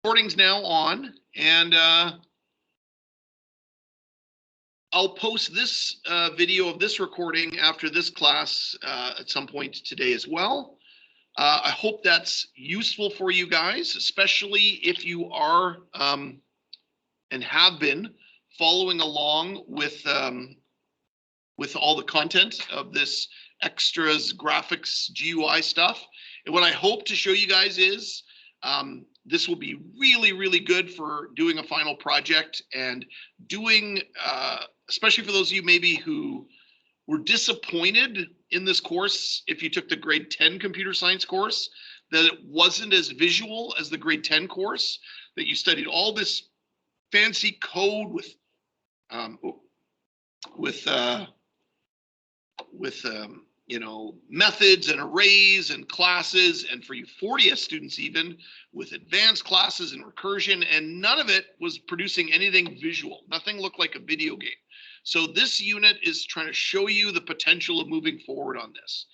Recording's now on, and I'll post this video of this recording after this class at some point today as well. I hope that's useful for you guys, especially if you are and have been following along with all the content of this extras graphics GUI stuff. And what I hope to show you guys is this will be really, really good for doing a final project and doing, especially for those of you maybe who were disappointed in this course, if you took the grade 10 computer science course, that it wasn't as visual as the grade 10 course, that you studied all this fancy code with you know, methods and arrays and classes, and for you 40S students even, with advanced classes and recursion, and none of it was producing anything visual. Nothing looked like a video game. So this unit is trying to show you the potential of moving forward on this.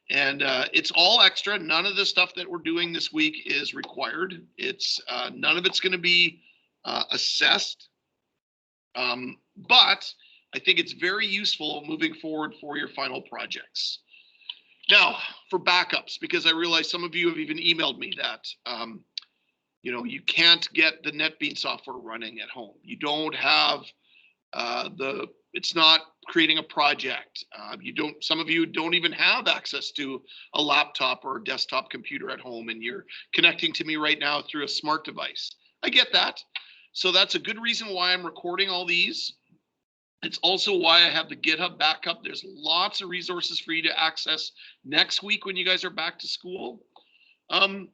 And it's all extra. None of the stuff that we're doing this week is required. It's none of it's going to be assessed. But I think it's very useful moving forward for your final projects. Now, for backups, because I realize some of you have even emailed me that, you know, you can't get the NetBeans software running at home. You don't have it's not creating a project. Some of you don't even have access to a laptop or a desktop computer at home, and you're connecting to me right now through a smart device. I get that. So that's a good reason why I'm recording all these. It's also why I have the GitHub backup. There's lots of resources for you to access next week when you guys are back to school. On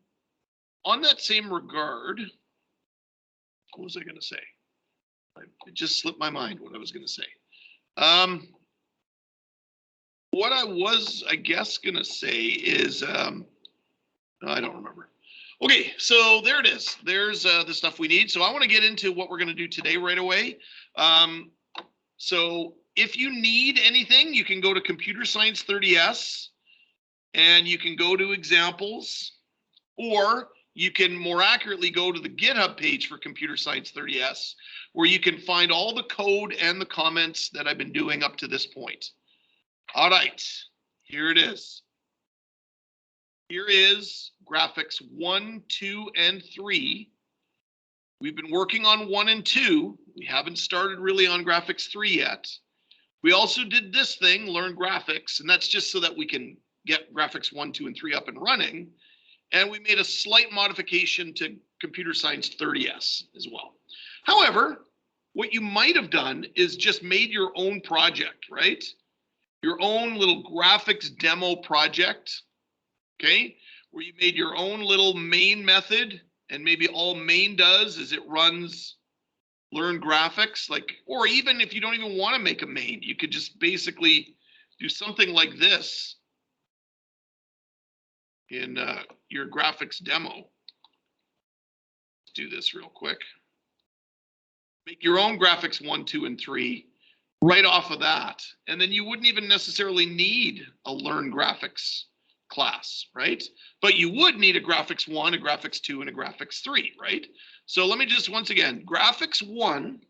that same regard, what was I going to say? It just slipped my mind what I was going to say. What I was, I guess, going to say is, I don't remember. Okay, so there it is. There's the stuff we need. So I want to get into what we're going to do today right away. So if you need anything, you can go to Computer Science 30S and you can go to examples, or you can more accurately go to the GitHub page for Computer Science 30S, where you can find all the code and the comments that I've been doing up to this point. All right, here it is. Here is graphics 1, 2, and 3. We've been working on 1 and 2. We haven't started really on graphics 3 yet. We also did this thing, learn graphics, and that's just so that we can get graphics 1, 2, and 3 up and running. And we made a slight modification to Computer Science 30S as well. However, what you might have done is just made your own project, right? Your own little graphics demo project, okay? Where you made your own little main method, and maybe all main does is it runs learn graphics, like, or even if you don't even want to make a main, you could just basically do something like this in your graphics demo. Let's do this real quick. Make your own graphics 1, 2, and 3 right off of that. And then you wouldn't even necessarily need a learn graphics class, right? But you would need a graphics 1, a graphics 2, and a graphics 3, right? So let me just, once again, graphics 1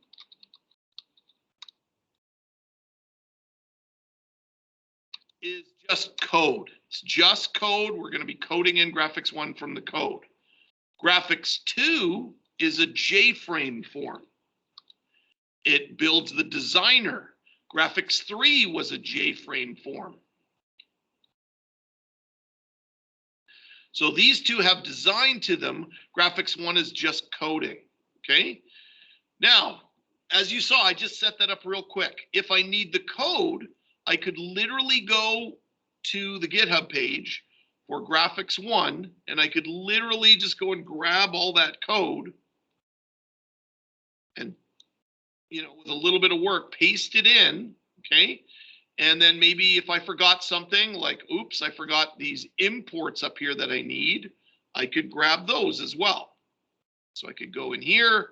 is just code. It's just code. We're going to be coding in graphics 1 from the code. Graphics 2 is a JFrame form. It builds the designer. Graphics 3 was a JFrame form. So these two have design to them. Graphics 1 is just coding, okay? Now, as you saw, I just set that up real quick. If I need the code, I could literally go to the GitHub page for graphics 1, and I could literally just go and grab all that code and, you know, with a little bit of work, paste it in, okay? And then maybe if I forgot something, like, oops, I forgot these imports up here that I need, I could grab those as well. So I could go in here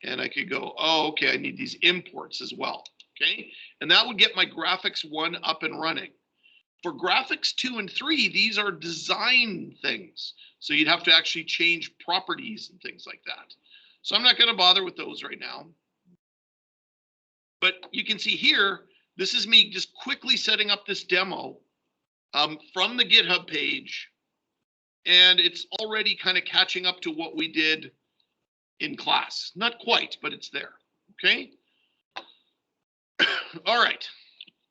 and I could go, oh, okay, I need these imports as well, okay? And that would get my graphics 1 up and running. For graphics 2 and 3, these are design things. So you'd have to actually change properties and things like that. So I'm not going to bother with those right now. But you can see here, this is me just quickly setting up this demo from the GitHub page. And it's already kind of catching up to what we did in class. Not quite, but it's there. Okay. All right.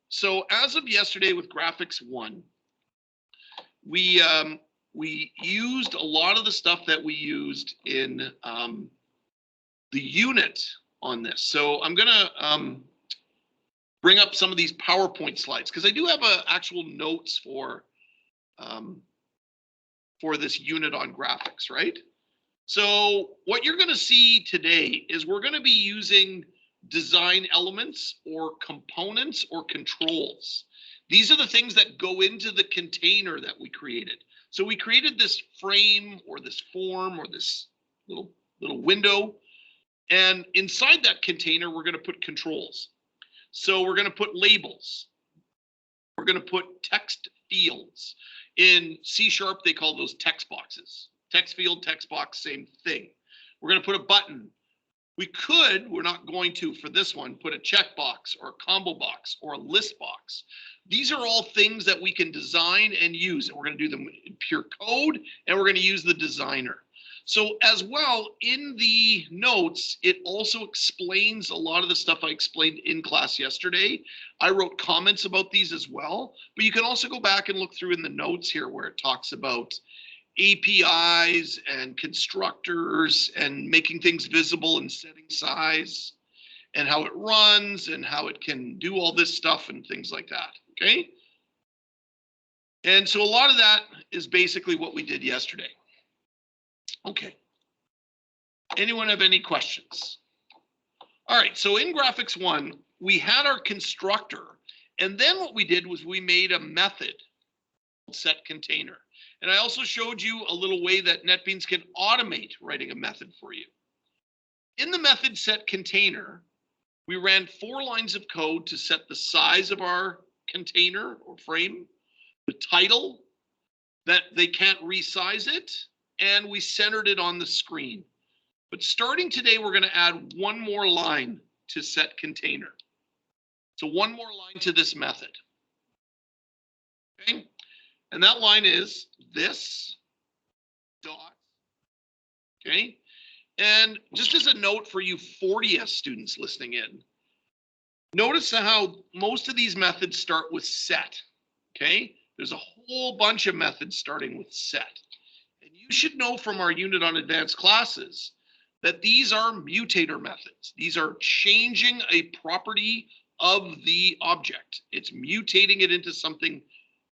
So as of yesterday with graphics 1, we used a lot of the stuff that we used in the unit on this. So I'm gonna bring up some of these PowerPoint slides because I do have actual notes for this unit on graphics, right? So what you're gonna see today is we're gonna be using design elements or components or controls. These are the things that go into the container that we created. So we created this frame or this form or this little window. And inside that container, we're going to put controls. So we're going to put labels. We're going to put text fields. In C#, they call those text boxes. Text field, text box, same thing. We're going to put a button. We could, we're not going to for this one, put a checkbox or a combo box or a list box. These are all things that we can design and use. And we're going to do them in pure code, and we're going to use the designer. So as well, in the notes, it also explains a lot of the stuff I explained in class yesterday. I wrote comments about these as well, but you can also go back and look through in the notes here where it talks about APIs and constructors and making things visible and setting size and how it runs and how it can do all this stuff and things like that, okay? And so a lot of that is basically what we did yesterday. Okay. Anyone have any questions? All right, so in graphics 1, we had our constructor, and then what we did was we made a method set container. And I also showed you a little way that NetBeans can automate writing a method for you. In the method set container, we ran 4 lines of code to set the size of our container or frame, the title, that they can't resize it, and we centered it on the screen. But starting today, we're going to add one more line to set container. So one more line to this method. Okay? And that line is this dot. Okay? And just as a note for you 40S students listening in, notice how most of these methods start with set. Okay? There's a whole bunch of methods starting with set. And you should know from our unit on advanced classes that these are mutator methods. These are changing a property of the object. It's mutating it into something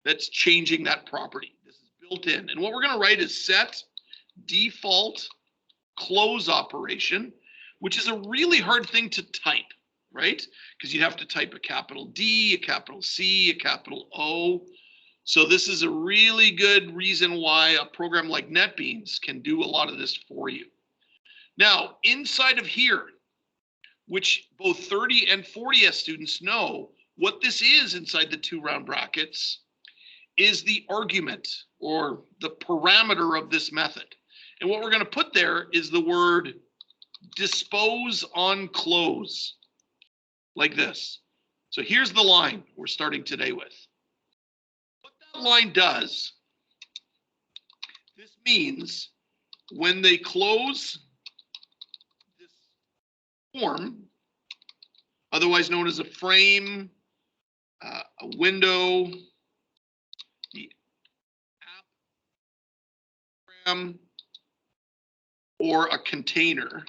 that's changing that property. This is built in. And what we're going to write is set default close operation, which is a really hard thing to type, right? Because you have to type a capital D, a capital C, a capital O. So this is a really good reason why a program like NetBeans can do a lot of this for you. Now, inside of here, which both 30 and 40S students know, what this is inside the 2 round brackets is the argument or the parameter of this method. And what we're going to put there is the word dispose on close, like this. So here's the line we're starting today with. What that line does, this means when they close this form, otherwise known as a frame, a window, the app program, or a container.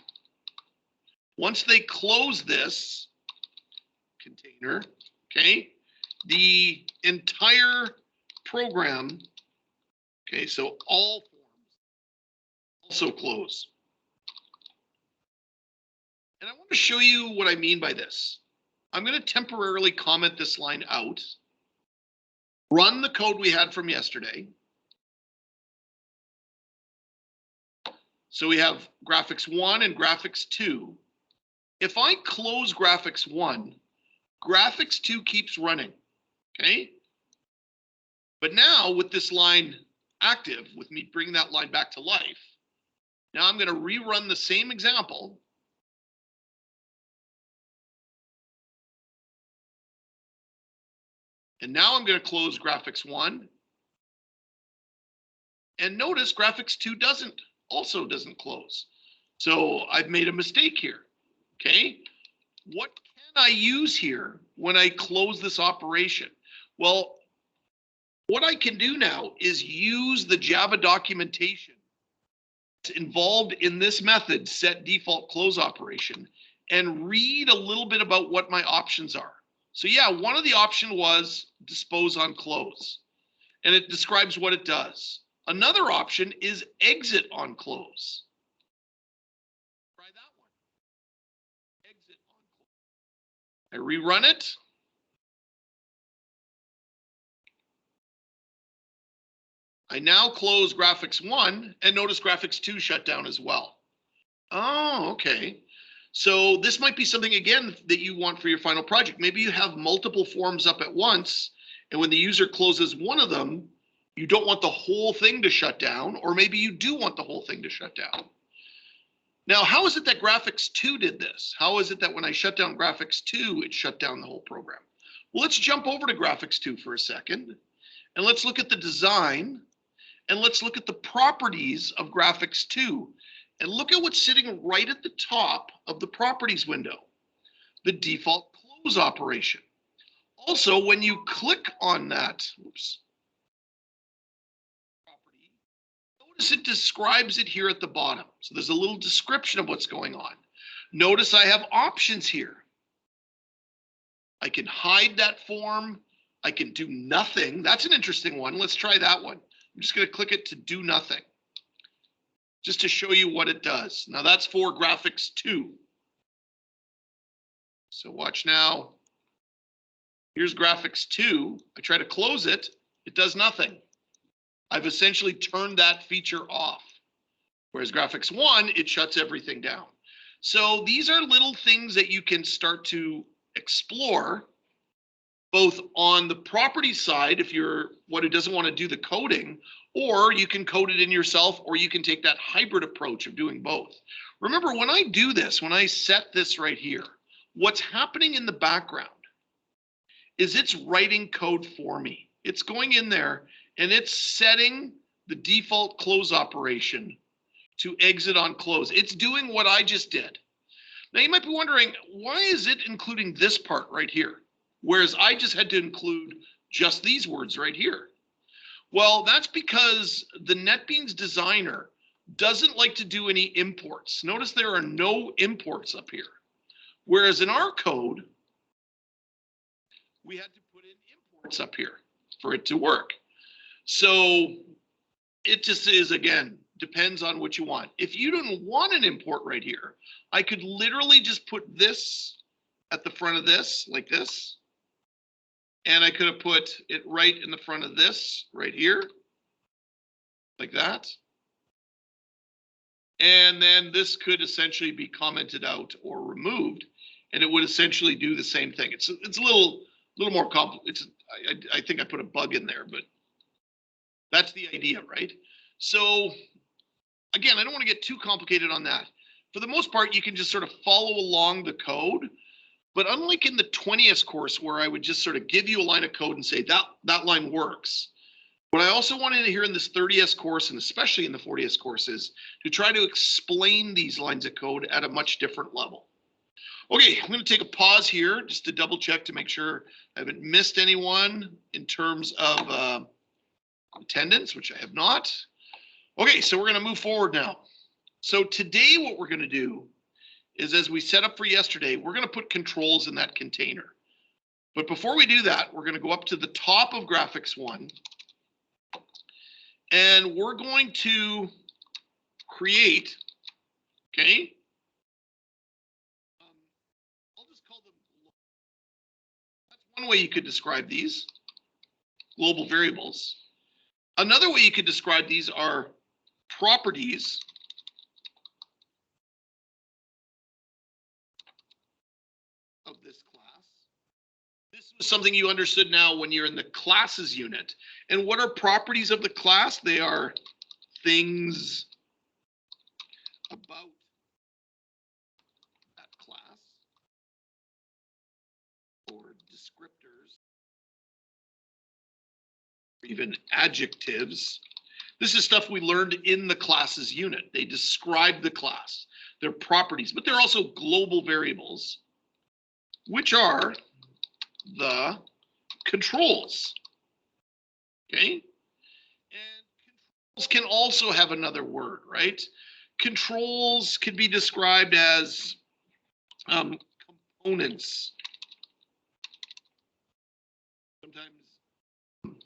Once they close this container, okay, the entire program, okay, so all forms also close. And I want to show you what I mean by this. I'm going to temporarily comment this line out, run the code we had from yesterday. So we have graphics 1 and graphics 2. If I close graphics 1, graphics 2 keeps running, okay? But now with this line active, with me bringing that line back to life, now I'm going to rerun the same example. And now I'm going to close graphics 1. And notice graphics 2 also doesn't close. So I've made a mistake here. Okay. What can I use here when I close this operation? Well, what I can do now is use the Java documentation involved in this method, set default close operation, and read a little bit about what my options are. So yeah, one of the options was dispose on close, and it describes what it does. Another option is exit on close. Try that one. Exit on close. I rerun it. I now close graphics 1, and notice graphics 2 shut down as well. Oh, okay. So this might be something, again, that you want for your final project. Maybe you have multiple forms up at once, and when the user closes one of them, you don't want the whole thing to shut down, or maybe you do want the whole thing to shut down. Now, how is it that graphics 2 did this? How is it that when I shut down graphics 2, it shut down the whole program? Well, let's jump over to graphics 2 for a second, and let's look at the design. And let's look at the properties of graphics 2. And look at what's sitting right at the top of the properties window, the default close operation. Also, when you click on that, property, notice it describes it here at the bottom. So there's a little description of what's going on. Notice I have options here. I can hide that form. I can do nothing. That's an interesting one. Let's try that one. I'm just going to click it to do nothing, just to show you what it does. Now that's for graphics 2. So watch now. Here's graphics 2. I try to close it. It does nothing. I've essentially turned that feature off. Whereas graphics 1, it shuts everything down. So these are little things that you can start to explore, both on the property side, if you're one who doesn't want to do the coding, or you can code it in yourself, or you can take that hybrid approach of doing both. Remember, when I do this, when I set this right here, what's happening in the background is it's writing code for me. It's going in there and it's setting the default close operation to exit on close. It's doing what I just did. Now you might be wondering, why is it including this part right here? Whereas I just had to include just these words right here. Well, that's because the NetBeans designer doesn't like to do any imports. Notice there are no imports up here. Whereas in our code, we had to put in imports up here for it to work. So it just is, again, depends on what you want. If you don't want an import right here, I could literally just put this at the front of this, like this. And I could have put it right in the front of this right here, like that. And then this could essentially be commented out or removed, and it would essentially do the same thing. It's a little more complicated. I think I put a bug in there, but that's the idea, right? So again, I don't want to get too complicated on that. For the most part, you can just sort of follow along the code. But unlike in the 20S course, where I would just sort of give you a line of code and say that line works, what I also wanted to hear in this 30S course, and especially in the 40S course, is to try to explain these lines of code at a much different level. Okay, I'm going to take a pause here just to double check to make sure I haven't missed anyone in terms of attendance, which I have not. Okay, so we're going to move forward now. So today what we're going to do is, as we set up for yesterday, we're going to put controls in that container. But before we do that, we're going to go up to the top of graphics 1. And we're going to create, okay? I'll just call them, that's one way you could describe these, global variables. Another way you could describe these are properties of this class. This something you understood now when you're in the classes unit. And what are properties of the class? They are things about that class or descriptors, or even adjectives. This is stuff we learned in the classes unit. They describe the class, their properties, but they're also global variables, which are the controls. Okay. And controls can also have another word, right? Controls can be described as components. Sometimes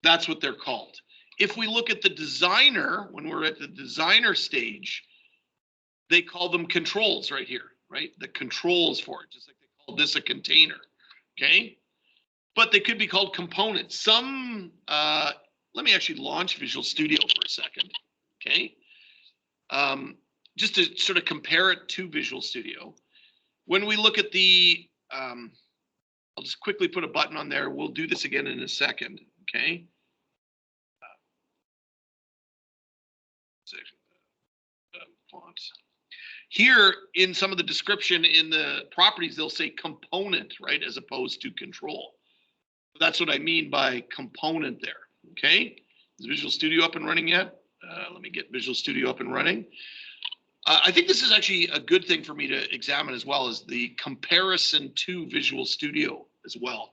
that's what they're called. If we look at the designer, when we're at the designer stage, they call them controls right here, right? The controls for it, just like they call this a container, okay? But they could be called components. Some, let me actually launch Visual Studio for a second, okay? Just to sort of compare it to Visual Studio. When we look at the, I'll just quickly put a button on there. We'll do this again in a second, okay? Font. Here in some of the description in the properties, they'll say component, right, as opposed to control. That's what I mean by component there, okay? Is Visual Studio up and running yet? Let me get Visual Studio up and running. I think this is actually a good thing for me to examine as well as the comparison to Visual Studio as well,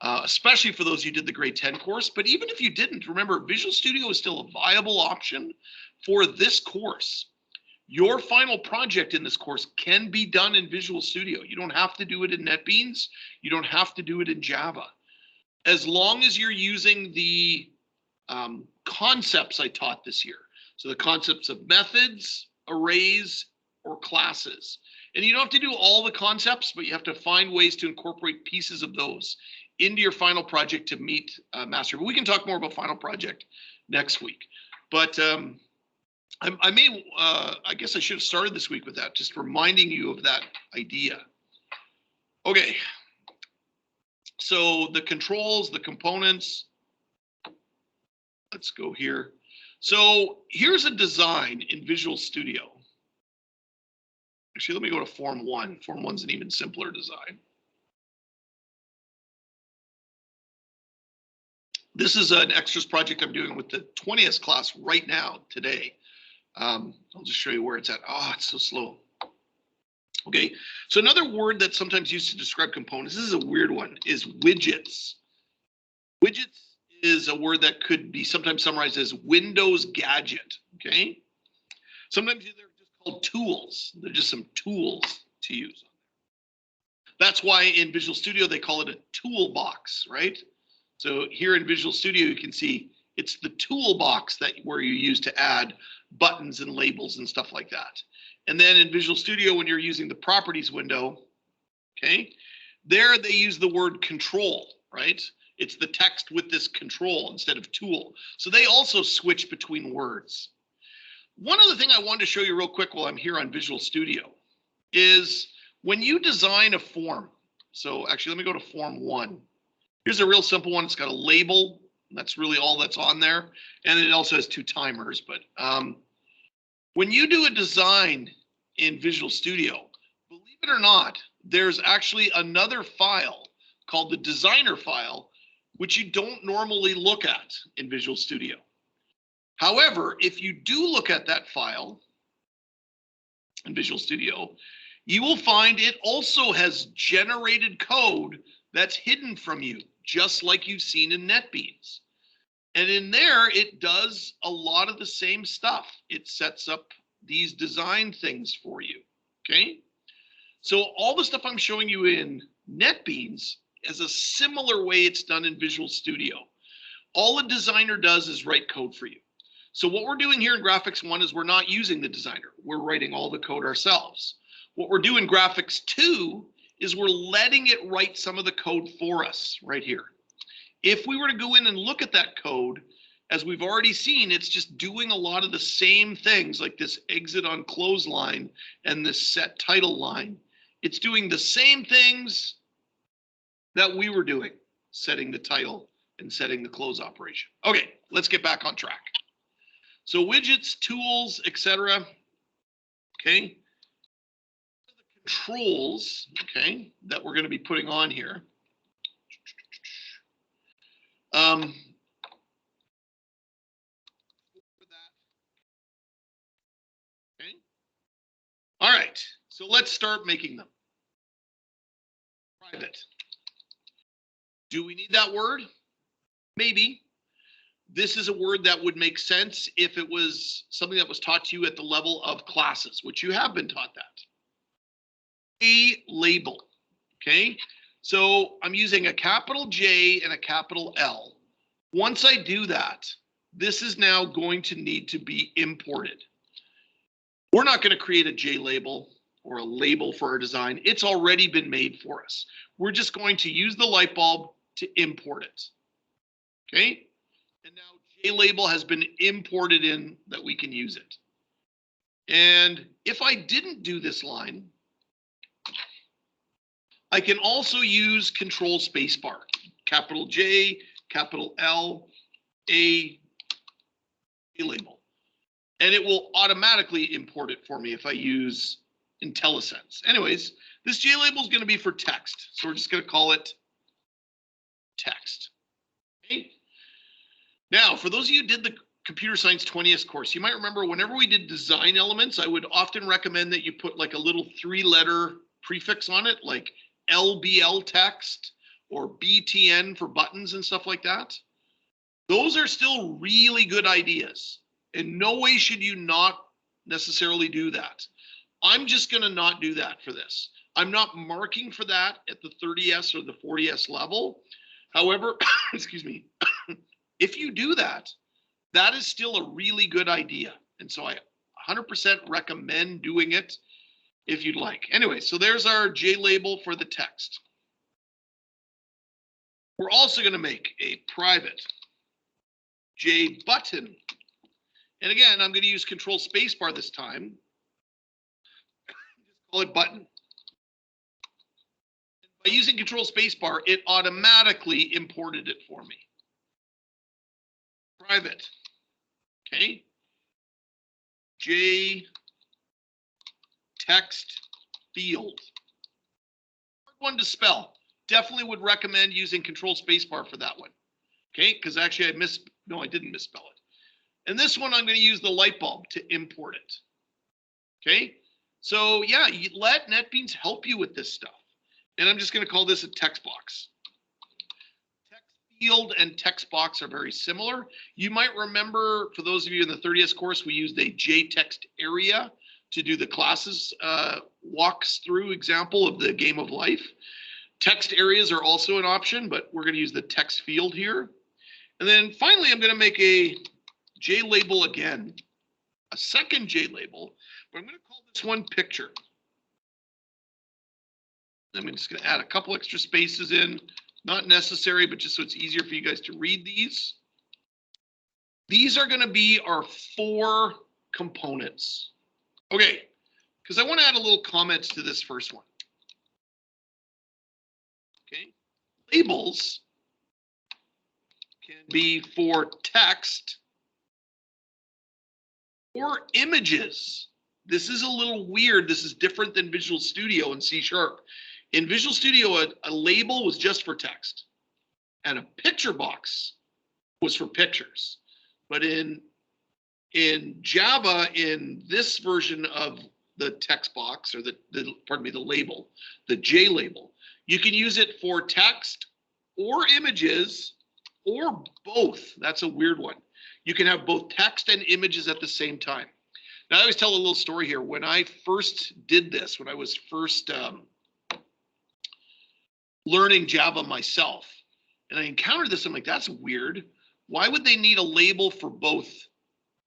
especially for those who did the grade 10 course. But even if you didn't, remember, Visual Studio is still a viable option for this course. Your final project in this course can be done in Visual Studio. You don't have to do it in NetBeans. You don't have to do it in Java. As long as you're using the concepts I taught this year. So the concepts of methods, arrays, or classes. And you don't have to do all the concepts, but you have to find ways to incorporate pieces of those into your final project to meet mastery. But we can talk more about final project next week. But I guess I should have started this week with that, just reminding you of that idea. Okay. So the controls, the components, let's go here. So here's a design in Visual Studio. Actually, let me go to Form 1. Form 1's an even simpler design. This is an extras project I'm doing with the 20S class right now, today. I'll just show you where it's at. Oh, it's so slow. Okay, so another word that's sometimes used to describe components, this is a weird one, is widgets. Widgets is a word that could be sometimes summarized as Windows gadget, okay? Sometimes they're just called tools. They're just some tools to use. That's why in Visual Studio, they call it a toolbox, right? So here in Visual Studio, you can see it's the toolbox where you use to add buttons and labels and stuff like that. And then in Visual Studio, when you're using the properties window, okay, there they use the word control, right? It's the text with this control instead of tool. So they also switch between words. One other thing I wanted to show you real quick while I'm here on Visual Studio is when you design a form. So actually, let me go to Form 1. Here's a real simple one. It's got a label. That's really all that's on there. And it also has 2 timers. But when you do a design in Visual Studio, believe it or not, there's actually another file called the designer file, which you don't normally look at in Visual Studio. However, if you do look at that file in Visual Studio, you will find it also has generated code that's hidden from you, just like you've seen in NetBeans. And in there, it does a lot of the same stuff. It sets up these design things for you, okay? So all the stuff I'm showing you in NetBeans is a similar way it's done in Visual Studio. All a designer does is write code for you. So what we're doing here in Graphics 1 is we're not using the designer. We're writing all the code ourselves. What we're doing in Graphics 2 is we're letting it write some of the code for us right here. If we were to go in and look at that code, as we've already seen, it's just doing a lot of the same things like this exit on close line and this set title line. It's doing the same things that we were doing, setting the title and setting the close operation. Okay, let's get back on track. So widgets, tools, etc. Okay. The controls, okay, that we're going to be putting on here. Okay. All right, so let's start making them. Private. Do we need that word? Maybe. This is a word that would make sense if it was something that was taught to you at the level of classes, which you have been taught that. A label, okay? So I'm using a capital J and a capital L. Once I do that, this is now going to need to be imported. We're not going to create a J label or a label for our design. It's already been made for us. We're just going to use the light bulb to import it, okay? And now J label has been imported in that we can use it. And if I didn't do this line, I can also use control spacebar, capital J, capital L, A label. And it will automatically import it for me if I use IntelliSense. Anyways, this J label is going to be for text. So we're just going to call it text. Okay. Now, for those of you who did the Computer Science 20S course, you might remember whenever we did design elements, I would often recommend that you put like a little 3-letter prefix on it, like LBL text or BTN for buttons and stuff like that. Those are still really good ideas. In no way should you not necessarily do that. I'm just going to not do that for this. I'm not marking for that at the 30S or the 40S level. However, excuse me, if you do that, that is still a really good idea. And so I 100% recommend doing it if you'd like. Anyway, so there's our J label for the text. We're also going to make a private J button. And again, I'm going to use control spacebar this time. Just call it button. By using control spacebar, it automatically imported it for me. Private. Okay. J text field. Hard one to spell. Definitely would recommend using control spacebar for that one. Okay, because actually I didn't misspell it. And this one I'm going to use the light bulb to import it. Okay, so yeah, you let NetBeans help you with this stuff. And I'm just going to call this a text box. Text field and text box are very similar. You might remember, for those of you in the 30S course, we used a JText area to do the classes walks through example of the game of life. Text areas are also an option, but we're going to use the text field here. And then finally, I'm going to make a J label again, a second J label, but I'm going to call this one picture. I'm just going to add a couple extra spaces in, not necessary, but just so it's easier for you guys to read these. These are going to be our 4 components. Okay, because I want to add a little comments to this first one. Okay, labels can be for text or images. This is a little weird. This is different than Visual Studio and C#. In Visual Studio, a label was just for text, and a picture box was for pictures. But in Java, in this version of the text box, or the label, the J label, you can use it for text or images or both. That's a weird one. You can have both text and images at the same time. Now, I always tell a little story here. When I first did this, when I was first learning Java myself, and I encountered this, I'm like, that's weird. Why would they need a label for both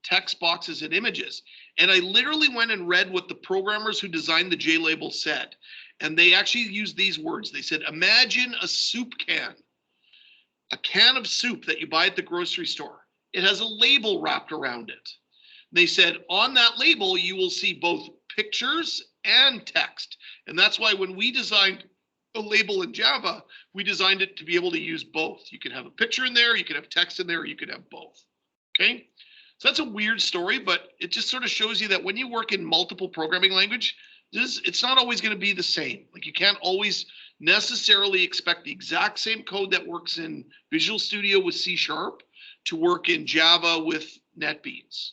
text boxes and images? And I literally went and read what the programmers who designed the J label said. And they actually used these words. They said, imagine a soup can, a can of soup that you buy at the grocery store. It has a label wrapped around it. They said on that label, you will see both pictures and text. And that's why when we designed a label in Java, we designed it to be able to use both. You can have a picture in there, you can have text in there, you can have both. Okay? So that's a weird story, but it just sort of shows you that when you work in multiple programming language, it's not always going to be the same. Like you can't always necessarily expect the exact same code that works in Visual Studio with C# to work in Java with NetBeans.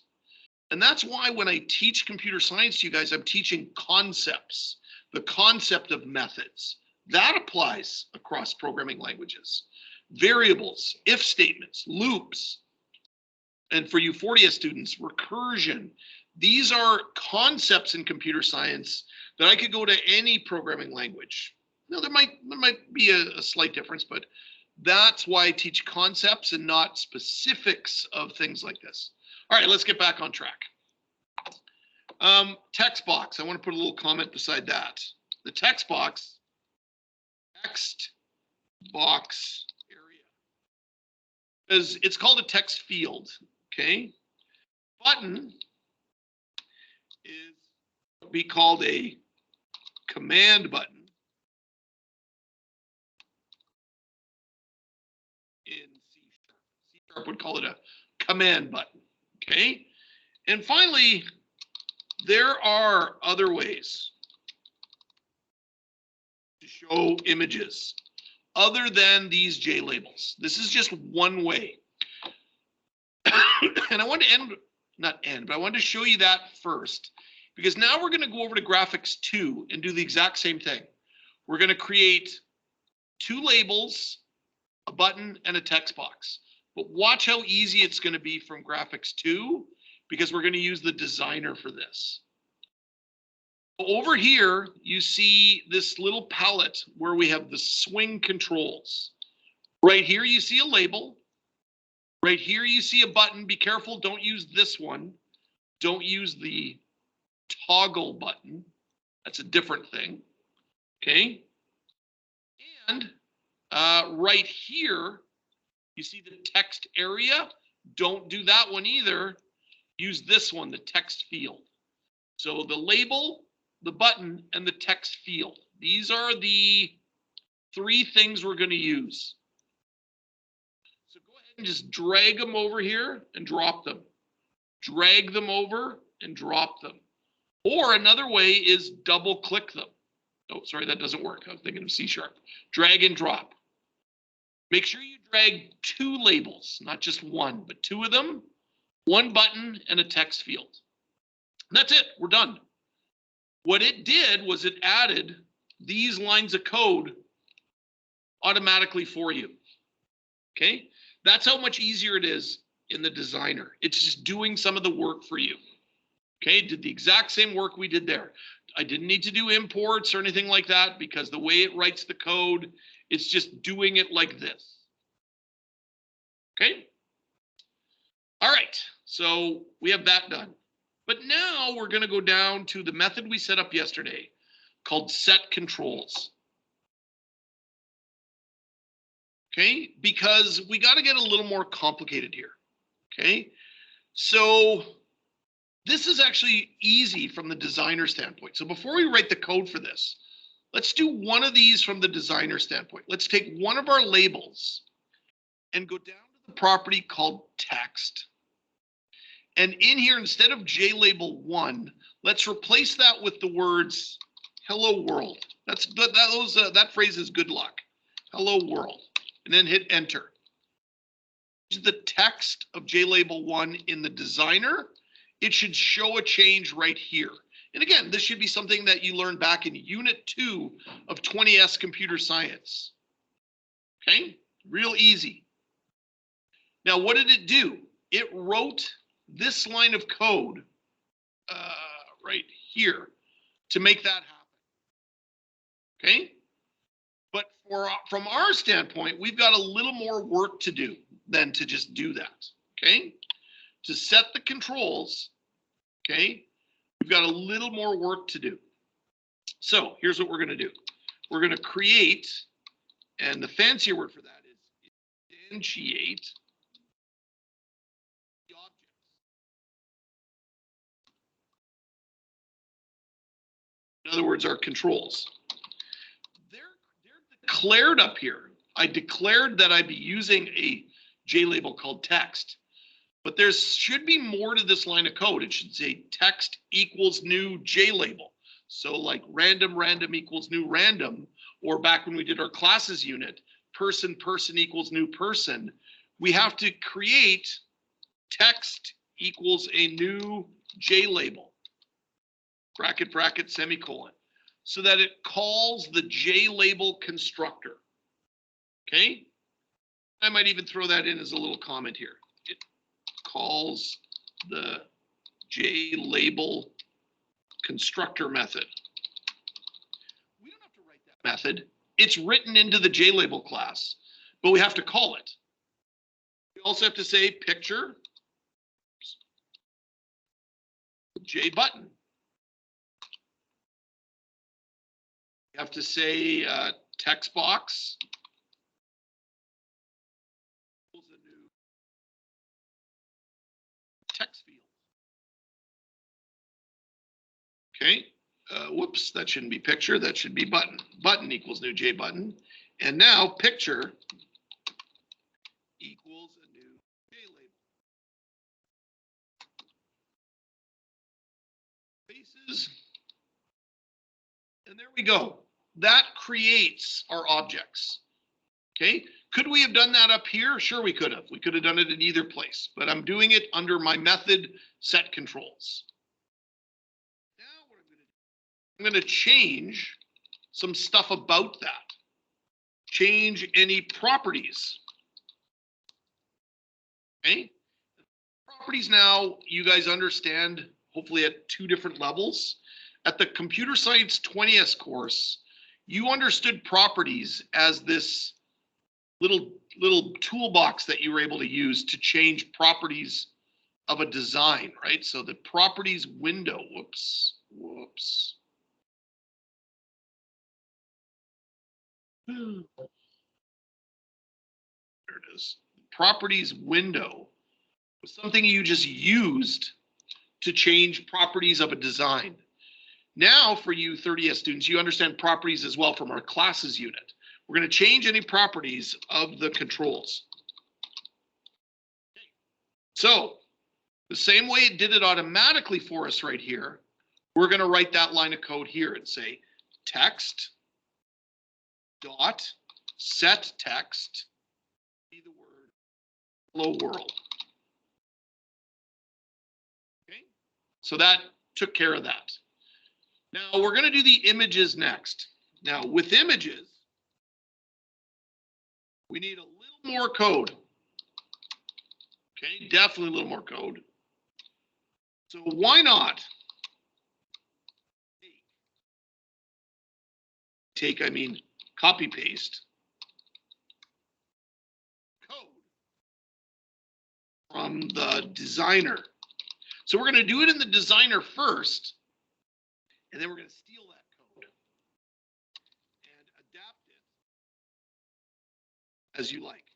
And that's why when I teach computer science to you guys, I'm teaching concepts, the concept of methods. That applies across programming languages. Variables, if statements, loops, and for you 40S students, recursion. These are concepts in computer science that I could go to any programming language. Now, there might be a slight difference, but that's why I teach concepts and not specifics of things like this. All right, let's get back on track. Text box. I want to put a little comment beside that. The text box area, because it's called a text field. Okay. Button is what we called a command button in C#. C# would call it a command button. Okay. And finally, there are other ways to show images other than these J labels. This is just one way. And I want to but I wanted to show you that first, because now we're going to go over to graphics 2 and do the exact same thing. We're going to create two labels, a button, and a text box. But watch how easy it's going to be from graphics 2, because we're going to use the designer for this. Over here, you see this little palette where we have the swing controls. Right here, you see a label. Right here, you see a button. Be careful, don't use this one. Don't use the toggle button. That's a different thing. Okay. And right here, you see the text area. Don't do that one either. Use this one, the text field. So the label, the button, and the text field. These are the three things we're going to use. So go ahead and just drag them over here and drop them. Drag them over and drop them. Or another way is double click them. Oh, sorry, that doesn't work. I was thinking of C#. Drag and drop. Make sure you drag two labels, not just one, but two of them, one button and a text field. And that's it, we're done. What it did was it added these lines of code automatically for you. Okay, that's how much easier it is in the designer. It's just doing some of the work for you. Okay, did the exact same work we did there. I didn't need to do imports or anything like that, because the way it writes the code, it's just doing it like this. Okay. All right, so we have that done. But now we're going to go down to the method we set up yesterday called set controls. Okay, because we got to get a little more complicated here. Okay, so this is actually easy from the designer standpoint. So before we write the code for this, let's do one of these from the designer standpoint. Let's take one of our labels and go down to the property called text. And in here, instead of JLabel1, let's replace that with the words hello world. That phrase is good luck. Hello world. And then hit enter. The text of JLabel1 in the designer, it should show a change right here. And again, this should be something that you learned back in Unit 2 of 20S Computer Science. Okay, real easy. Now, what did it do? It wrote this line of code right here to make that happen. Okay, but from our standpoint, we've got a little more work to do than to just do that. Okay, to set the controls, okay, we've got a little more work to do. So here's what we're going to do. We're going to create, and the fancier word for that is instantiate the objects. In other words, our controls. They're declared up here. I declared that I'd be using a JLabel called text. But there should be more to this line of code. It should say text equals new JLabel. So like random equals new random, or back when we did our classes unit, person equals new person. We have to create text equals a new JLabel, bracket, semicolon, so that it calls the JLabel constructor. Okay? I might even throw that in as a little comment here. It calls the JLabel constructor method. We don't have to write that method. It's written into the JLabel class, but we have to call it. We also have to say picture J button. We have to say text box equals a new text field. Okay. Whoops, that shouldn't be picture, that should be button. Button equals new J button. And now picture equals a new JLabel. Spaces. And there we go. That creates our objects. Okay. Could we have done that up here? Sure, we could have. We could have done it in either place, but I'm doing it under my method set controls. I'm going to change some stuff about that. Change any properties. Okay. Properties now, you guys understand, hopefully at 2 different levels. At the Computer Science 20S course, you understood properties as this little toolbox that you were able to use to change properties of a design, right? So the properties window, whoops. There it is. Properties window was something you just used to change properties of a design. Now for you 30S students, you understand properties as well from our classes unit. We're going to change any properties of the controls. So the same way it did it automatically for us right here, we're going to write that line of code here and say text dot set text be the word hello world. Okay, so that took care of that. Now we're going to do the images next. Now with images, we need a little more code. Okay, definitely a little more code. So why not I mean copy paste code from the designer. So we're going to do it in the designer first, and then we're going to steal that code and adapt it as you like.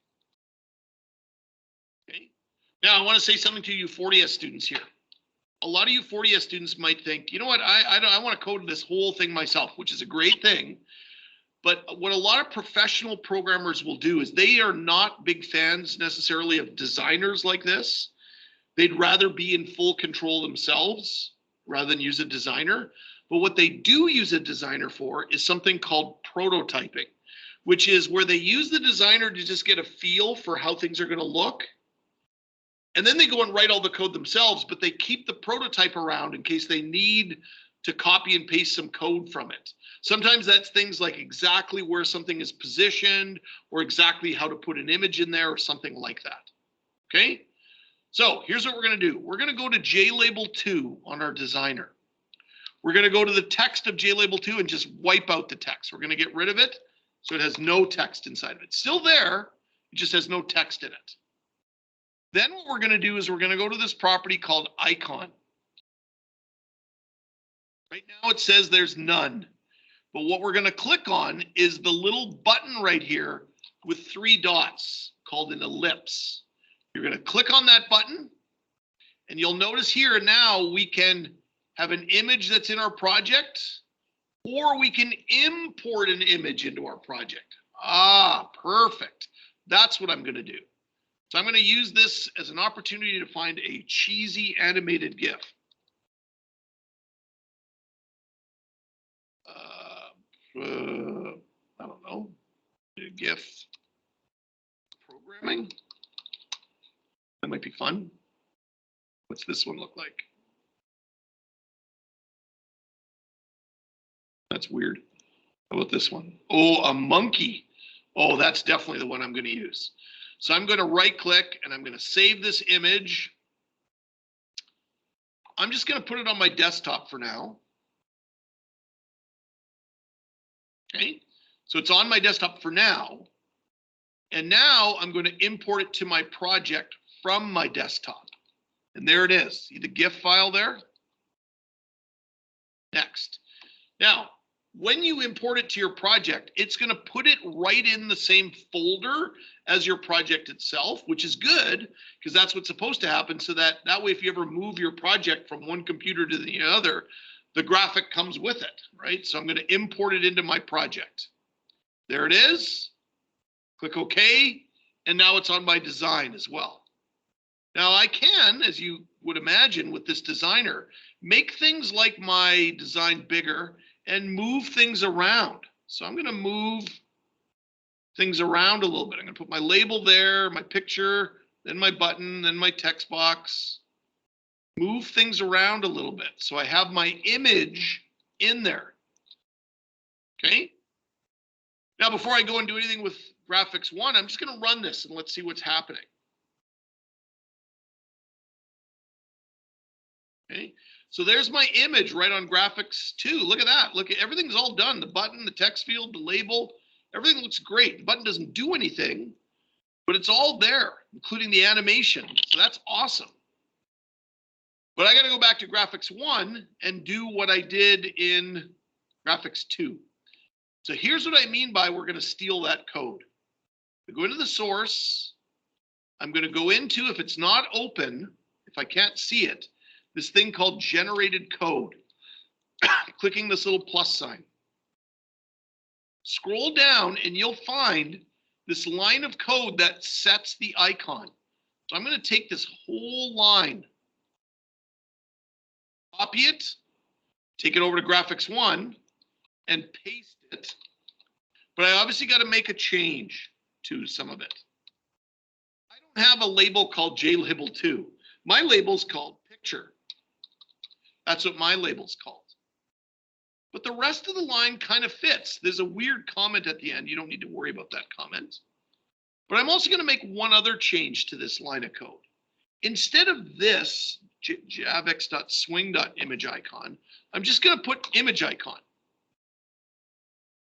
Okay. Now I want to say something to you 40S students here. A lot of you 40S students might think, you know what, I want to code this whole thing myself, which is a great thing. But what a lot of professional programmers will do is they are not big fans necessarily of designers like this. They'd rather be in full control themselves rather than use a designer. But what they do use a designer for is something called prototyping, which is where they use the designer to just get a feel for how things are going to look. And then they go and write all the code themselves, but they keep the prototype around in case they need to copy and paste some code from it. Sometimes that's things like exactly where something is positioned or exactly how to put an image in there or something like that. Okay, so here's what we're going to do. We're going to go to JLabel 2 on our designer. We're going to go to the text of JLabel 2 and just wipe out the text. We're going to get rid of it so it has no text inside of it. It's still there, it just has no text in it. Then what we're going to do is we're going to go to this property called icon. Right now it says there's none. But what we're going to click on is the little button right here with 3 dots called an ellipse. You're going to click on that button, and you'll notice here now we can have an image that's in our project, or we can import an image into our project. Ah, perfect. That's what I'm going to do. So I'm going to use this as an opportunity to find a cheesy animated GIF. I don't know. GIF programming. That might be fun. What's this one look like? That's weird. How about this one? Oh, a monkey. Oh, that's definitely the one I'm going to use. So I'm going to right click and I'm going to save this image. I'm just going to put it on my desktop for now. Okay, so it's on my desktop for now. And now I'm going to import it to my project from my desktop. And there it is. See the GIF file there? Next. Now, when you import it to your project, it's going to put it right in the same folder as your project itself, which is good because that's what's supposed to happen. So that way, if you ever move your project from one computer to the other, the graphic comes with it, right? So I'm going to import it into my project. There it is. Click OK. And now it's on my design as well. Now I can, as you would imagine with this designer, make things like my design bigger and move things around. So I'm going to move things around a little bit. I'm going to put my label there, my picture, then my button, then my text box. Move things around a little bit. So I have my image in there. Okay. Now, before I go and do anything with Graphics 1, I'm just going to run this and let's see what's happening. Okay. So there's my image right on Graphics 2. Look at that. Look, everything's all done. The button, the text field, the label, everything looks great. The button doesn't do anything, but it's all there, including the animation. So that's awesome. But I got to go back to Graphics 1 and do what I did in Graphics 2. So here's what I mean by we're going to steal that code. I go into the source. I'm going to go into, if it's not open, if I can't see it, this thing called generated code. Clicking this little plus sign. Scroll down and you'll find this line of code that sets the icon. So I'm going to take this whole line, copy it, take it over to Graphics 1 and paste it. But I obviously got to make a change to some of it. I don't have a label called JLabel2. My label's called picture. That's what my label's called. But the rest of the line kind of fits. There's a weird comment at the end. You don't need to worry about that comment. But I'm also going to make one other change to this line of code. Instead of this javx.swing.image icon, I'm just going to put image icon,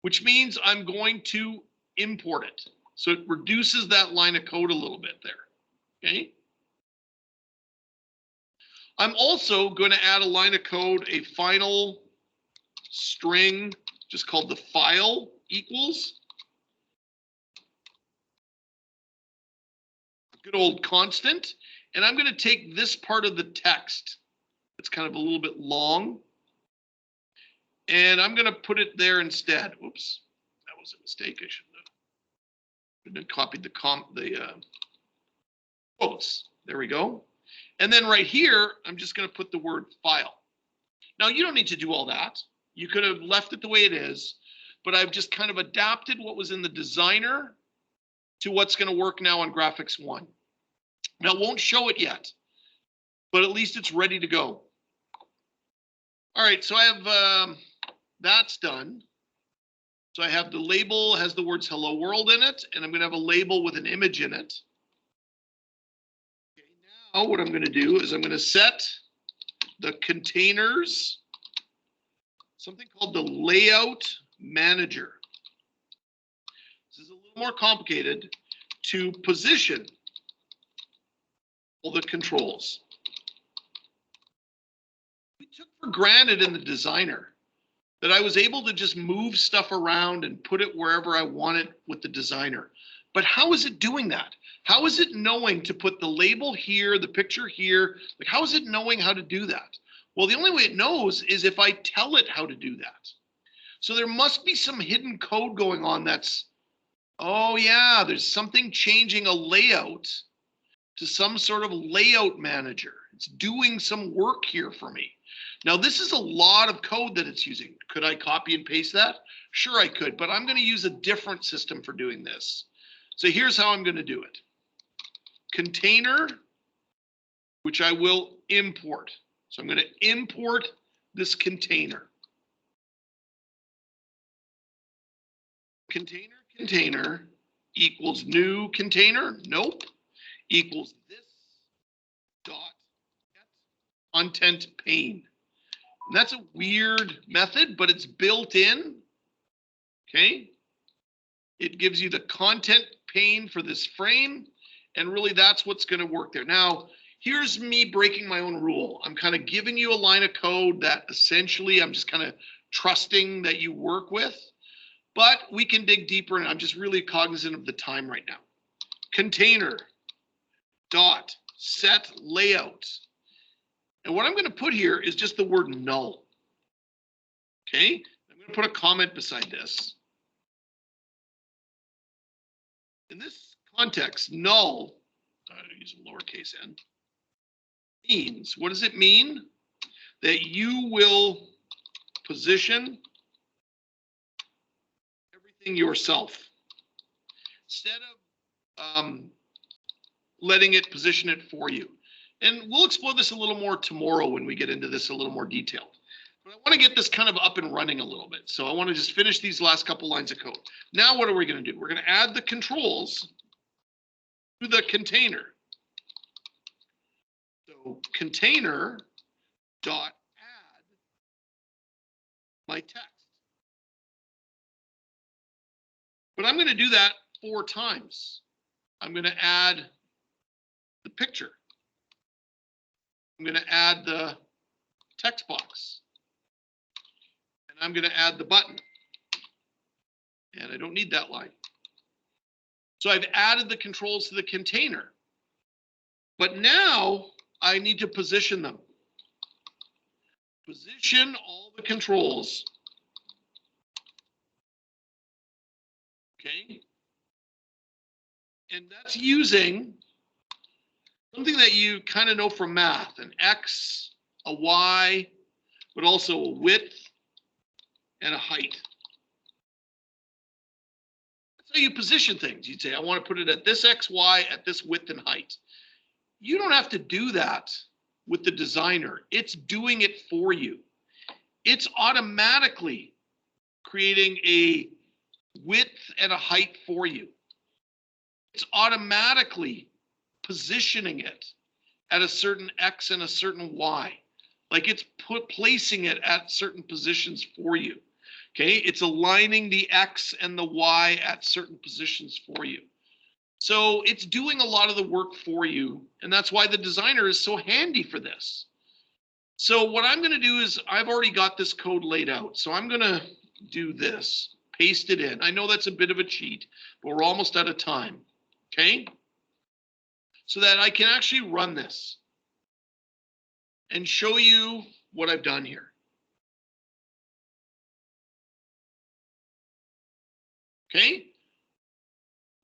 which means I'm going to import it. So it reduces that line of code a little bit there. Okay. I'm also going to add a line of code, a final string, just called the file equals. Good old constant. And I'm going to take this part of the text. It's kind of a little bit long. And I'm going to put it there instead. Oops, that was a mistake. I shouldn't have copied the quotes. There we go. And then right here, I'm just going to put the word file. Now, you don't need to do all that. You could have left it the way it is, but I've just kind of adapted what was in the designer to what's going to work now on Graphics 1. Now, it won't show it yet, but at least it's ready to go. All right, so I have that's done. So I have the label has the words hello world in it, and I'm going to have a label with an image in it. Okay, now what I'm going to do is I'm going to set the containers, something called the layout manager. This is a little more complicated, to position all the controls. We took for granted in the designer that I was able to just move stuff around and put it wherever I wanted with the designer. But how is it doing that? How is it knowing to put the label here, the picture here? Like, how is it knowing how to do that? Well, the only way it knows is if I tell it how to do that. So there must be some hidden code going on that's Oh yeah, there's something changing a layout to some sort of layout manager. It's doing some work here for me. Now this is a lot of code that it's using. Could I copy and paste that? Sure I could, but I'm going to use a different system for doing this. So here's how I'm going to do it. Container, which I will import. So I'm going to import this container. Container equals new container. Nope. Equals this dot content pane. And that's a weird method, but it's built in. Okay. It gives you the content pane for this frame. And really that's what's going to work there. Now, here's me breaking my own rule. I'm kind of giving you a line of code that essentially I'm just kind of trusting that you work with. But we can dig deeper, and I'm just really cognizant of the time right now. Container dot set layout. And what I'm going to put here is just the word null. Okay, I'm going to put a comment beside this. In this context, null, use a lowercase n, means, what does it mean? That you will position everything yourself. Instead of letting it position it for you. And we'll explore this a little more tomorrow when we get into this a little more detailed. But I want to get this kind of up and running a little bit. So I want to just finish these last couple lines of code. Now what are we going to do? We're going to add the controls to the container. So container dot add my text. But I'm going to do that 4 times. I'm going to add the picture. I'm going to add the text box. And I'm going to add the button. And I don't need that line. So I've added the controls to the container. But now I need to position them. Position all the controls. Okay. And that's using something that you kind of know from math, an X, a Y, but also a width and a height. That's how you position things. You'd say, I want to put it at this X, Y, at this width and height. You don't have to do that with the designer. It's doing it for you. It's automatically creating a width and a height for you. It's automatically positioning it at a certain X and a certain Y. Like it's placing it at certain positions for you. Okay, it's aligning the X and the Y at certain positions for you. So it's doing a lot of the work for you. And that's why the designer is so handy for this. So what I'm going to do is I've already got this code laid out. So I'm going to do this, paste it in. I know that's a bit of a cheat, but we're almost out of time. Okay, so that I can actually run this and show you what I've done here. Okay,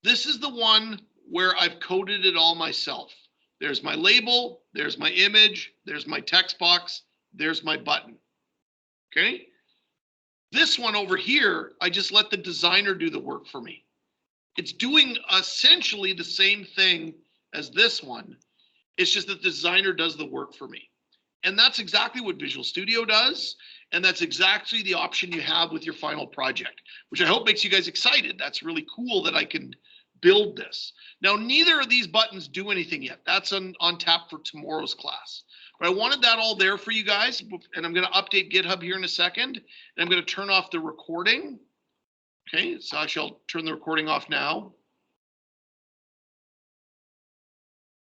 this is the one where I've coded it all myself. There's my label, there's my image, there's my text box, there's my button. Okay, this one over here, I just let the designer do the work for me. It's doing essentially the same thing as this one. It's just that the designer does the work for me. And that's exactly what Visual Studio does. And that's exactly the option you have with your final project, which I hope makes you guys excited. That's really cool that I can build this. Now, neither of these buttons do anything yet. That's on tap for tomorrow's class. But I wanted that all there for you guys. And I'm going to update GitHub here in a second. And I'm going to turn off the recording. Okay, so I shall turn the recording off now.